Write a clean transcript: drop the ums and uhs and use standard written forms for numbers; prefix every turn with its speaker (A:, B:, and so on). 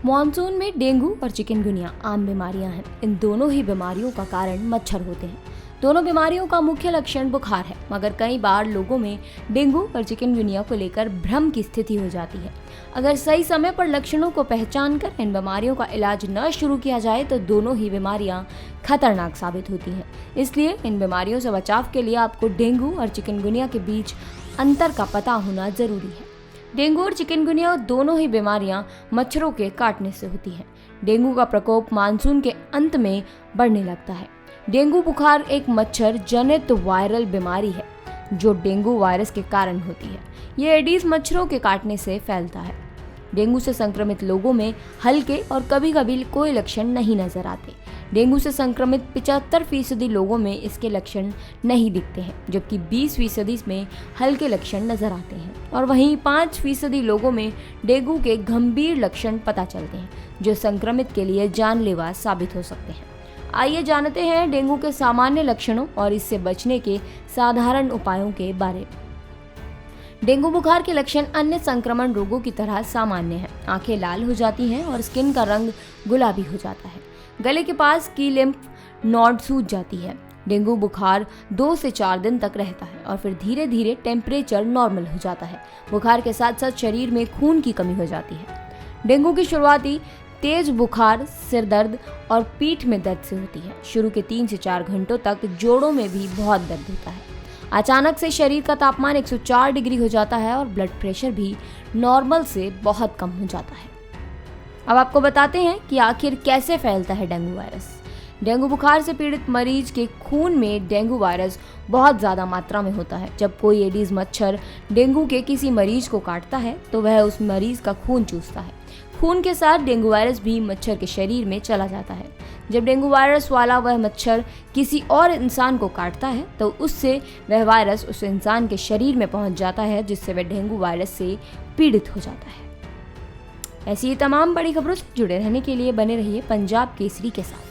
A: Monsoon में dengue और chikungunya आम बीमारियां हैं। इन दोनों ही बीमारियों का कारण मच्छर होते हैं। दोनों बीमारियों का मुख्य लक्षण बुखार है, मगर कई बार लोगों में डेंगू और चिकनगुनिया को लेकर भ्रम की स्थिति हो जाती है। अगर सही समय पर लक्षणों को पहचान कर इन बीमारियों का इलाज न शुरू किया जाए तो दोनों ही बीमारियां खतरनाक साबित होती हैं। इसलिए इन बीमारियों से बचाव के लिए आपको डेंगू और चिकनगुनिया के बीच अंतर का पता होना जरूरी है। डेंगू और चिकनगुनिया दोनों ही बीमारियां मच्छरों के काटने से होती हैं। डेंगू का प्रकोप मानसून के अंत में बढ़ने लगता है। डेंगू बुखार एक मच्छर जनित वायरल बीमारी है जो डेंगू वायरस के कारण होती है। ये एडीज मच्छरों के काटने से फैलता है। डेंगू से संक्रमित लोगों में हल्के और कभी कभी कोई लक्षण नहीं नजर आते। डेंगू से संक्रमित 75% लोगों में इसके लक्षण नहीं दिखते हैं, जबकि 20% में हल्के लक्षण नजर आते हैं और वहीं 5% लोगों में डेंगू के गंभीर लक्षण पता चलते हैं जो संक्रमित के लिए जानलेवा साबित हो सकते हैं। आइए जानते हैं डेंगू के सामान्य लक्षणों और इससे बचने के साधारण उपायों के बारे में। डेंगू बुखार के लक्षण अन्य संक्रमण रोगों की तरह सामान्य हैं। आंखें लाल हो जाती हैं और स्किन का रंग गुलाबी हो जाता है। गले के पास की लिम्फ नोड सूज जाती है। डेंगू बुखार 2 से 4 दिन तक रहता है और फिर धीरे धीरे टेम्परेचर नॉर्मल हो जाता है। बुखार के साथ साथ शरीर में खून की कमी हो जाती है। डेंगू की शुरुआती तेज बुखार, सिर दर्द और पीठ में दर्द से होती है। शुरू के 3 से 4 घंटों तक जोड़ों में भी बहुत दर्द होता है। अचानक से शरीर का तापमान 104 डिग्री हो जाता है और ब्लड प्रेशर भी नॉर्मल से बहुत कम हो जाता है। अब आपको बताते हैं कि आखिर कैसे फैलता है डेंगू वायरस। डेंगू बुखार से पीड़ित मरीज के खून में डेंगू वायरस बहुत ज़्यादा मात्रा में होता है। जब कोई एडीज मच्छर डेंगू के किसी मरीज को काटता है तो वह उस मरीज का खून चूसता है। खून के साथ डेंगू वायरस भी मच्छर के शरीर में चला जाता है। जब डेंगू वायरस वाला वह मच्छर किसी और इंसान को काटता है तो उससे वह वायरस उस इंसान के शरीर में पहुंच जाता है, जिससे वह डेंगू वायरस से पीड़ित हो जाता है। ऐसी ही तमाम बड़ी खबरों से जुड़े रहने के लिए बने रहिए पंजाब केसरी के साथ।